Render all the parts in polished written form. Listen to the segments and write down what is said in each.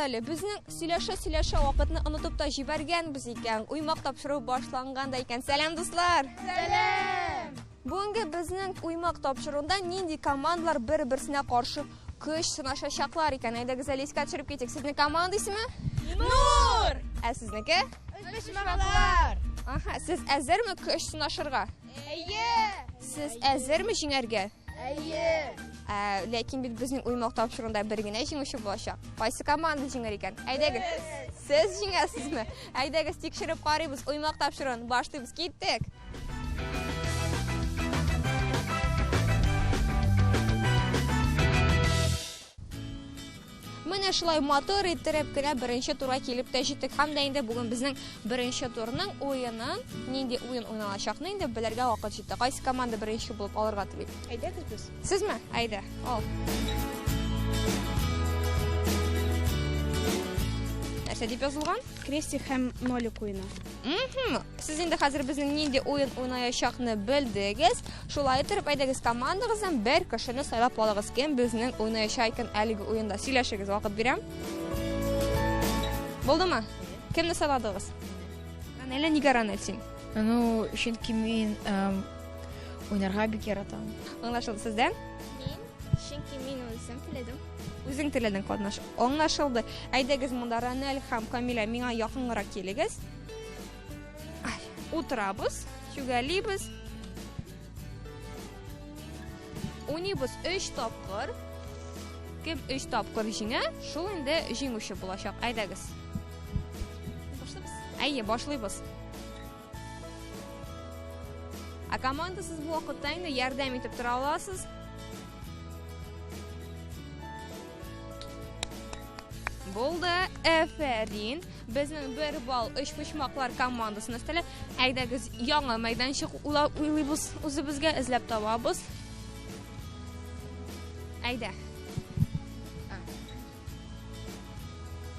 Әлі, біздің сөйлеші вақытны ұнытып та жібергенбіз екен. Уймақ тапшыру башланғанда екен. Сәлем, достар! Сәлем! Бүгінгі біздің уймақ тапшыруында нендей командалар бір-бірсіне қаршы күш сынашашақлар екен. Айдагыз әлі еске түсіріп кетек. Сіздің команда ісімі? Нур! Сізнікі? Үшбішмақлар! Сіз әзірмі күш сынашырға? Әйе! Сіз әзірмі жеңерге? Әйе! Ләкин біздің уймақ тапшыруында біргіне жеңуші болашақ. Қайсы команда жеңер екен? Айдагыз, сіз жеңесіз ме? Айдагыз текшіріп қарайбыз, уймақ тапшыруын баштайбыз, кеттік. Міне шылай мотор еттіріп кіне бірінші турға келіп тәжеттік. Хамда енді бүгін біздің бірінші турның ойынын, ненде ойын ойналашақны енді білерге вақыт жетті. Қайсы команда бірінші болып алырға тілейді? Айдагыз біз. Сіз ме? Айда, ал. Нәрсе деп жазылған? Крестик һәм нолик ойыны. Сіз енді қазір біздің ненде ойын ойналашақны білдіңіз. Шулай тұрып, айдагыз командағыздан бір кішіні сайлап алығыз кен біздің ойналашайкен әлігі ойында. Сөйлешігіз вақыт берем. Болды ма? Кімді сайладығыз? Ранелі неге Ранел сен? Чөнки мен ойнарға бик яратам. Аңлашылды сізден? Чөнки мен өзім тіледім. Өзің тіледің қоднашы. Аңлашылды. Айдагыз мұнда Ранел һәм Камиля меңа яқынғырақ келігіз. Отырабыз, шүгәлейбіз. Ойнайбыз 3 тапқыр. Кім 3 тапқыр жеңе, шул енді жеңуші болашақ. Айдагыз. Башлайбыз? Әйе, башлайбыз. Команда сіз бұл вақытта енді ярдәм етіп тұра аласыз. Болды, әфәрин. Біздің бір бал үш пұшмақлар командасына істелі. Әйдәгіз яңа майданшық ойлайбыз, өзі бізге ізләп табабыз. Әйдә.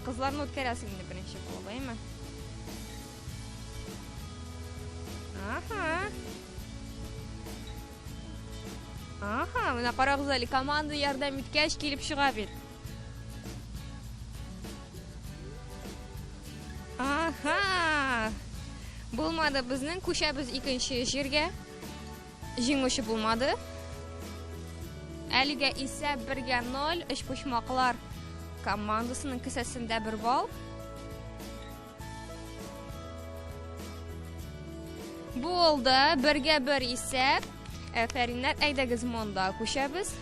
Қызларын өткерәсің енді бірінші қолы, әйме? Мына қарағыз әлі команда ярдәм еткәш келіп шыға бет. Болмады біздің көшәбіз екінші жерге. Жеңуші болмады. Әліге исә 1-0 үш пұшмақлар командасының кісәсінде бір бал. Болды, 1-1 исә. Әфәринлер, әйдәгіз мұнда көшәбіз.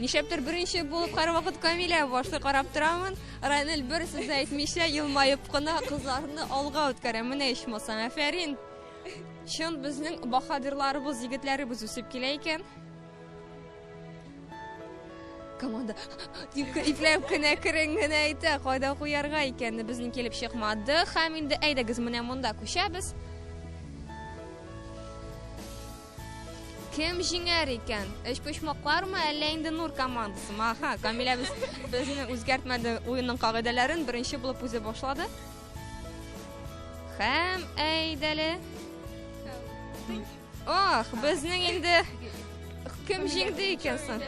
Нишептір бірінші болып қар вақыт Камиля башты қарап тұрамын. Ранел бір сізді әйтмеше елмайып қына қызларыны алға өткәрі. Міне ешмасан, әфәрин. Шын біздің бахадырларыбыз, егітлерібіз өсіп келе екен. Команда ипләп кіне кірінгін әйті, қайда қойарға екенді біздің келіп шықмады. Хаминді әйдәгіз міне мұнда көшәбіз. Кім жеңер екен? Үш пұшмақлар ма, әлі енді Нур командасы ма? Камиля біздің өзгертмәді ойынның қағидаларын бірінші болып өзі башлады. Хәм әйдәлі. Біздің енді кім жеңді екенсің?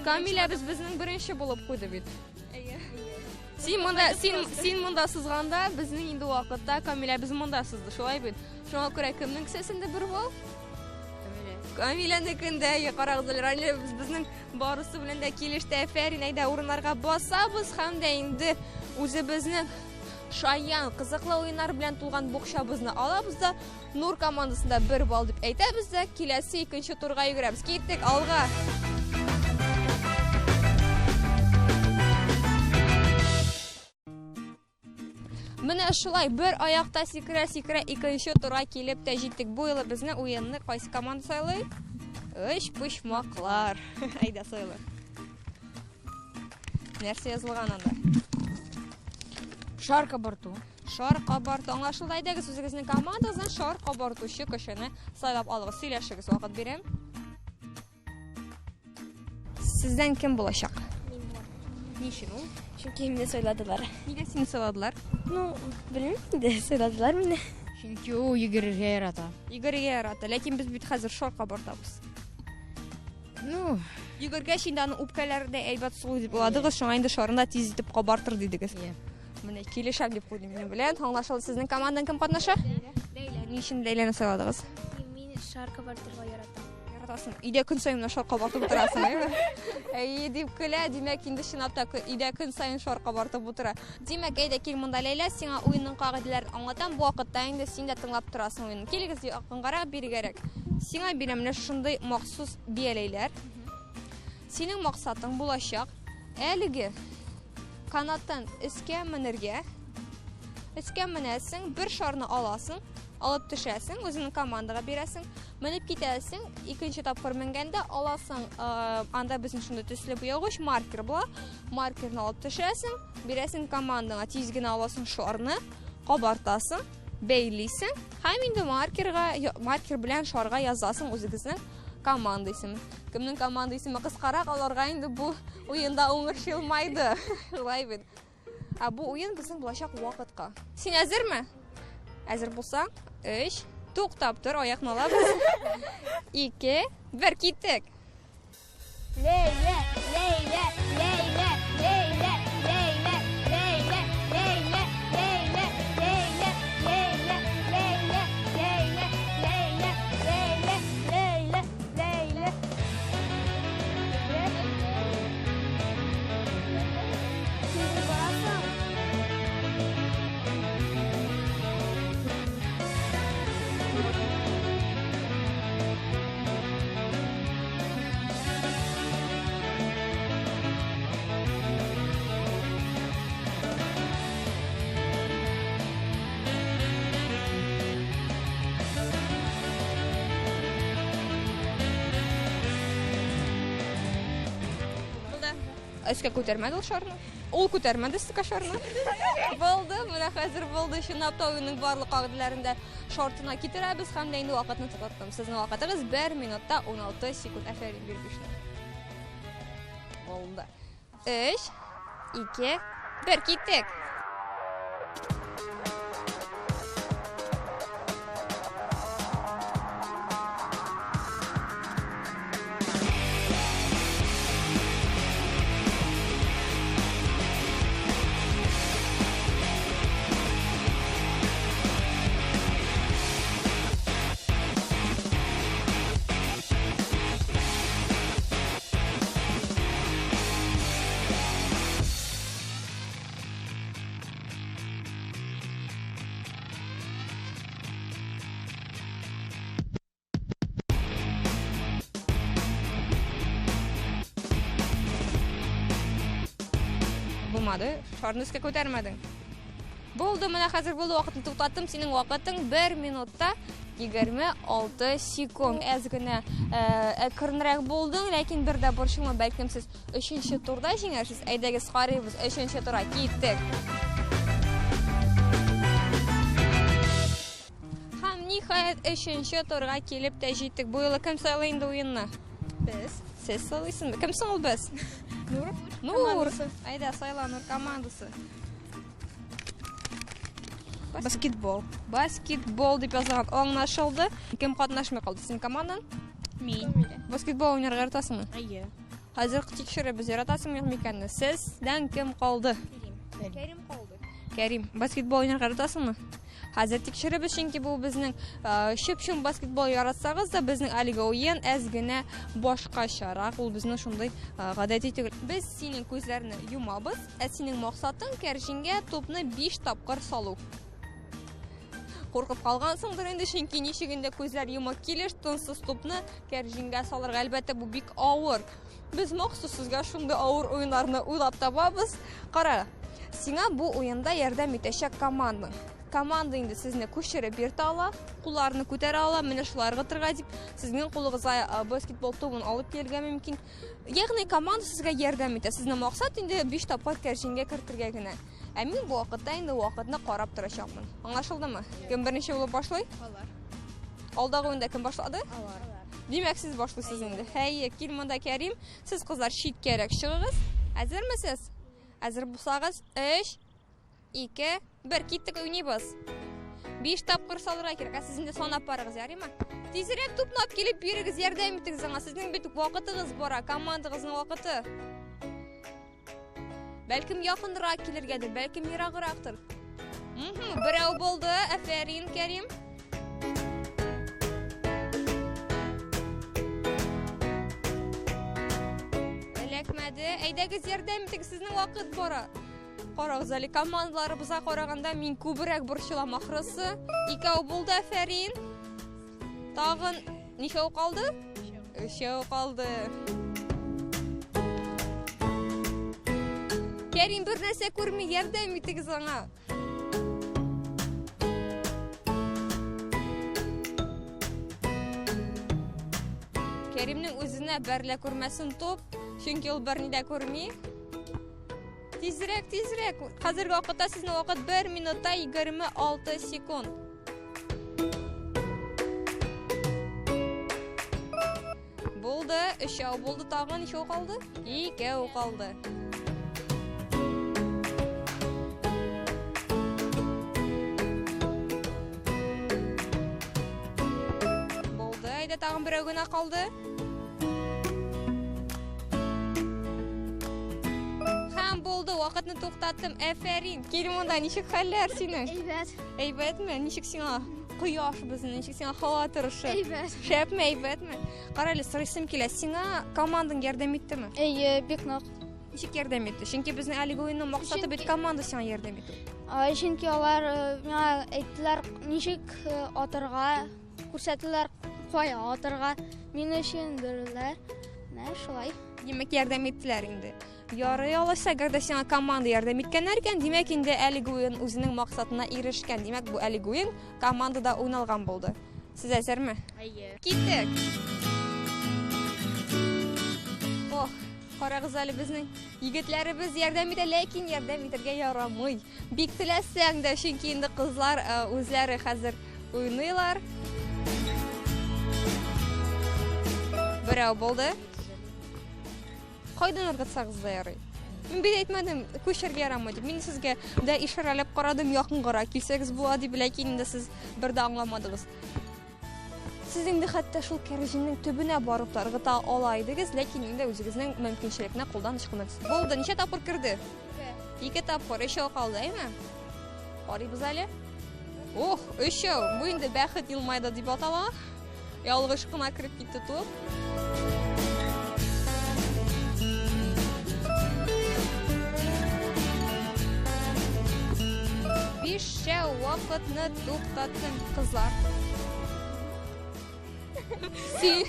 Камиля біздің бірінші болып қойды бет. Сен мұнда сызғанда, біздің енді уақытта Камиля біз мұнда сызды. Шолай бет. Шоңа көре кімнің кісесінде бір бол? Камиляны күнде қарағызылыр. Біздің барысы білінде келішті әфәрин әйді орынларға басабыз. Хамда енді өзі біздің шаян, қызықлы ойынар білен тұлған бұқшабызны алабыз да Нур командасында бір бал деп әйтәбіз да келесі екінші турға үйгірәбіз. Кеттік алға. Міне шулай бір аяқта секіре-секіре екінші турға келіп тәжеттік. Бойлы біздің ойынны қайсы команда сайлай? Үш пұшмақлар. Айда сайлай. Нәрсе язылган анда? Шар кабарту. Шар кабарту. Аңлашылды, әйдәгез үзегезнең командагыздан шар кабартучы кешене сайлап алыгыз. Сөйләшегез, вакыт бирәм. Сездән кем булачак? Нишин ул? Чөнки мине сайладылар. Нигә сине сайладылар? Ну, белмим инде, сайладылар мине. Чөнки ул йөгерергә ярата. Йөгерергә ярата, ләкин без бит хәзер шар кабартабыз. Ну, Йөгергәч инде аның үпкәләре дә әйбәт сулый дип уйладыгыз, шуңа инде шарында тиз итеп кабартыр дидегез. Менә килешәм дип уйлыйм минем белән. Аңлашылды, сезнең командадан кем катнаша? Ләйлә. Нишин Ләйләне сайладыгыз? Мин шар кабартырга яратам. Яратасың. Өйдә көн саен менә шар кабартып утырасың, әйеме? Әйе дип көлә, димәк инде чынлап та өйдә көн саен шар кабартып утыра. Димәк, әйдә кил монда Ләйлә, сиңа уенның кагыйдәләрен аңлатам. Бу вакытта инде син дә тыңлап торасың уенны. Килегез, якынгарак бирегәрәк. Сиңа бирәм менә шундый махсус бияләйләр. Синең максатың булачак әлеге канаттан өскә менергә. Өскә менәсең, бер шарны аласың, алып төшәсең, үзеңнең командага бирәсең, менеп китәсең, икенче тапкыр менгәндә аласың, анда безнең шундый төсле буягыч маркер була. Маркерны алып төшәсең, бирәсең командаңа, тиз генә аласың шарны, кабартасың, бәйлисең, һәм инде маркер белән шарга язасың үзегезнең команда исемен. Кемнең команда исеме кыскарак, аларга инде бу уенда уңышылмайды. Шулай бит. Бу уен безнең булачак вакытка. Син әзерме? Әзер булсаң, 3, туктап тор, аякны алабыз. 2, 1, киттек. Ләйлә, Ләйлә, Ләйлә, Ләйлә, Ләйлә, Ләйлә, Ләйлә, Ләйлә, Ләйлә, Ләйлә, Ләйлә, Ләйлә, Ләйлә, Ләйлә, Ләйлә, Ләйлә. Син барасың? Өскә күтәрмәде ул шарны. Ул күтәрмәде өскә шарны. Булды, менә хәзер булды. Чынлап та уенның барлык кагыйдәләрендә шартына китерәбез һәм дә инде вакытны тоттым. Сезнең вакытыгыз 1 минутта 16 секунд. Әфәрин биргечләр. Булды. 3, 2, 1, киттек. Булмады, шарны өскә күтәрмәдең. Булды, менә хәзер булды, вакытны туктаттым. Синең вакытың 1 минутта 26 секунд. Әз генә әкренрәк булдың, ләкин бер дә борчылма, бәлкем сез 3нче турда җиңәрсез. Әйдәгез карыйбыз, 3нче турга киттек. Һәм ниһаять 3нче турга килеп тә җиттек. Бу юлы кем сайлый инде уенны? Без. Сез сайлыйсызмы? Кем соң ул без? Нур. Айда, сайла Нур командасы. Баскетбол. Баскетбол дип язылган. Аңлашылды. Кем катнашмый калды синең командаң? Мин. Баскетбол уйнарга яратасыңмы? Әйе. Хәзер тикшерәбез, яратасыңмы юкмы икәнне? Сездән кем калды? Кәрим калды. Кәрим, баскетбол уйнарга яратасыңмы? Хәзер тикшерәбез, чөнки бу безнең чөп-чөм баскетбол яратсагыз да, безнең әлеге уен әз генә башкачарак. Ул безнең шундый гадәти түгел. Без синең күзләрне юмабыз, синең максатың кәрҗингә топны 5 тапкыр салу. Куркып калгансыңдыр инде, чөнки ничегендә күзләр йомык килеш, тынсыз топны кәрҗингә салырга әлбәттә бу бик авыр. Без махсус сезгә шундый авыр уеннарны уйлап табабыз. Кара, сиңа бу уенда ярдәм итәчәк командаң. команда инде сезне көшереп берте ала, кулларны күтәрә ала, менә шуларга тырга дип, сезнең кулыгызга баскетбол тобын алып килергә мөмкин. Ягъни команда сезгә ярдәм итә. Сезнең максат инде 5 тапкыр кәрҗингә кертергә генә. Ә мин бу вакытта инде вакытны карап торачакмын. Аңлашылдымы? Кем беренче булып башлый? Алар. Алдагы уенда кем башлады? Алар. Димәк, сез башлыйсыз инде. Хәйе, кил монда Кәрим. Сез кызлар читкәрәк чыгыгыз. Әзермесез? Әзер булсагыз 3 2 1 киттек уйныйбыз. 5 тапкыр салырга кирәк. Сез инде санап барыгыз, ярыймы? Тизрәк тупны алып килеп бирегез, ярдәм итегез аңа. Сезнең бит вакытыгыз бара, командагызның вакыты. Бәлкем якынрак килергәдер, бәлкем ераграктыр. Берәү булды. Афәрин, Кәрим. Эләкмәде. Әйдәгез, ярдәм итегез, сезнең вакыт бара. Карагыз әле, командаларыбызга караганда мин күбрәк борчылам ахрысы. Икәү булды, Афәрин. Тагын ничәү калды? 3 калды. Кәрим бер нәрсә күрми, ярдәм итегез аңа. Кәримнең үзенә бәрлә күрмәсен топ, чөнки ул берни дә күрми. Тизрәк, тизрәк. Хәзерге вакытта сезнең вакыт 1 минутта 26 секунд. Булды, 3 булды, тагын 2 калды? 2 калды. Булды, әйдә тагын берәү генә калды. Һәм булды, вакытны туктаттым. Афәрин, кил монда, ничек хәлләр синең? Әйбәт. Әйбәтме? Ничек сиңа кояш безнең, ничек сиңа һава торышы? Әйбәт. Шәпме, әйбәтме? Кара әле, сорыйсым килә, сиңа командаң ярдәм иттеме? Әйе, бик нык. Ничек ярдәм итте? Чөнки безнең әлеге уенның максаты бит команда сиңа ярдәм итү. Чөнки алар миңа әйттеләр, ничек атырга, күрсәттеләр, кая атырга. Мине өчендерләр. Менә шулай. Димәк, ярдәм иттеләр инде. Ярый, алайса, әгәр дә сиңа команда ярдәм иткәннәр икән, димәк инде әлеге уен үзенең максатына ирешкән. Димәк, бу әлеге уен командада уйналган булды. Сез әзерме? Әйе. Киттек. Ох, карагыз әле безнең егетләребез ярдәм итә, ләкин ярдәм итәргә ярамый. Бик теләсәң дә, чөнки инде кызлар үзләре хәзер уйныйлар. Берәү булды. Кайдан ыргытсагыз да ярый. Мин бит әйтмәдем, күчәргә ярамый дип. Мин сезгә дә ишарәләп карадым, якынгарак килсәгез була дип, ләкин инде сез бер дә аңламадыгыз. Сез инде хәтта шул кәрҗиннең төбенә барып та ыргыта ала идегез, ләкин инде үзегезнең мөмкинчелекне кулдан ычкындыгыз. Булды, ничә тапкыр кирде? 2 тапкыр, 3 калды, әйме? Карыйбыз әле. Ох, 3. Бу инде бәхет елмайды дип атала. Ялгыш кына кирип китте топ. Бишә вакытны туктаттым, кызлар. Син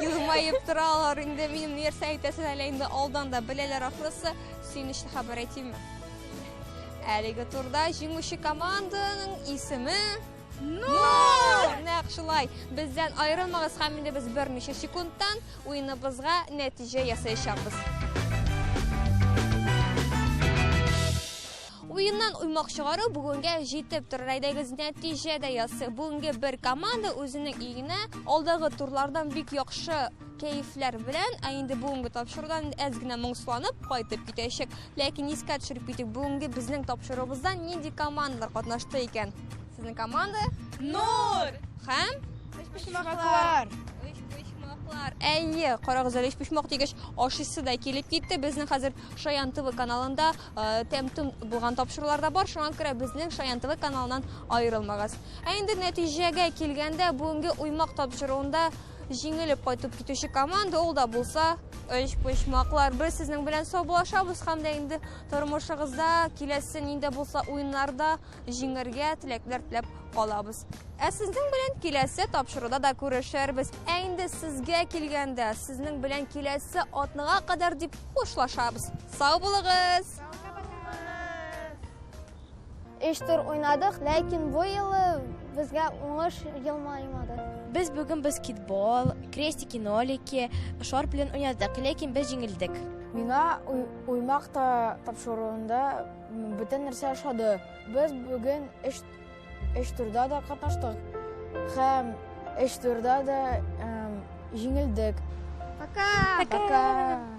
елмаеп торалар, инде минем нәрсә әйтәсез әле инде алдан да беләләр ахрысы. Син иште хәбәр әйтимме? Әлеге турда җиңүче команданың исеме Нур! Нәкъ шулай. Бездән аерылмагыз һәм инде без берничә секундтан уеныбызга нәтиҗә ясаячакбыз. Уеннан уймак чыгару бүгенгә җитеп тора. Әйдәгез нәтиҗә дә ясый. Бүгенге бер команда үзенең игенә алдагы турлардан бик яхшы кәефләр белән, инде бүгенге тапшырудан әз генә моңсуланып кайтып китәчәк. Ләкин искә төшереп китик, бүгенге безнең тапшыруыбызда нинди командалар катнашты икән? Сезнең команда? Нур! Һәм Почмаклар. Әйе, карагыз әле, почмак дигәч, ашысы да килеп китте. Безнең хәзер Шаян ТВ каналында тәмтем булган тапшырулар да бар. Шуңа күрә безнең Шаян ТВ каналыннан аерылмагыз. Инде нәтиҗәгә килгәндә, бүгенге уймак тапшыруында җиңелеп кайтып китүче команда ул да булса 3 почмаклар. Без сезнең белән саубулашабыз һәм дә инде тормышыгызда киләсе нинди булса уеннарда җиңәргә теләкләр теләп калабыз. Ә сезнең белән киләсе тапшыруда да күрешербез. Ә инде сезгә килгәндә, сезнең белән киләсе атныга кадәр дип хушлашабыз. Сау булыгыз! eştir oynadık, lakin bu yılı bizge oңыш yılmaymadı. Biz bugün basketbol, крестики, нолики, шар белән уйнадык, ләкин без җиңелдек. Миңа уймак та тапшыруында бөтен нәрсә ошады. Без бүген эш турда да катнаштык һәм эш турда да җиңелдек. Пока! Пока!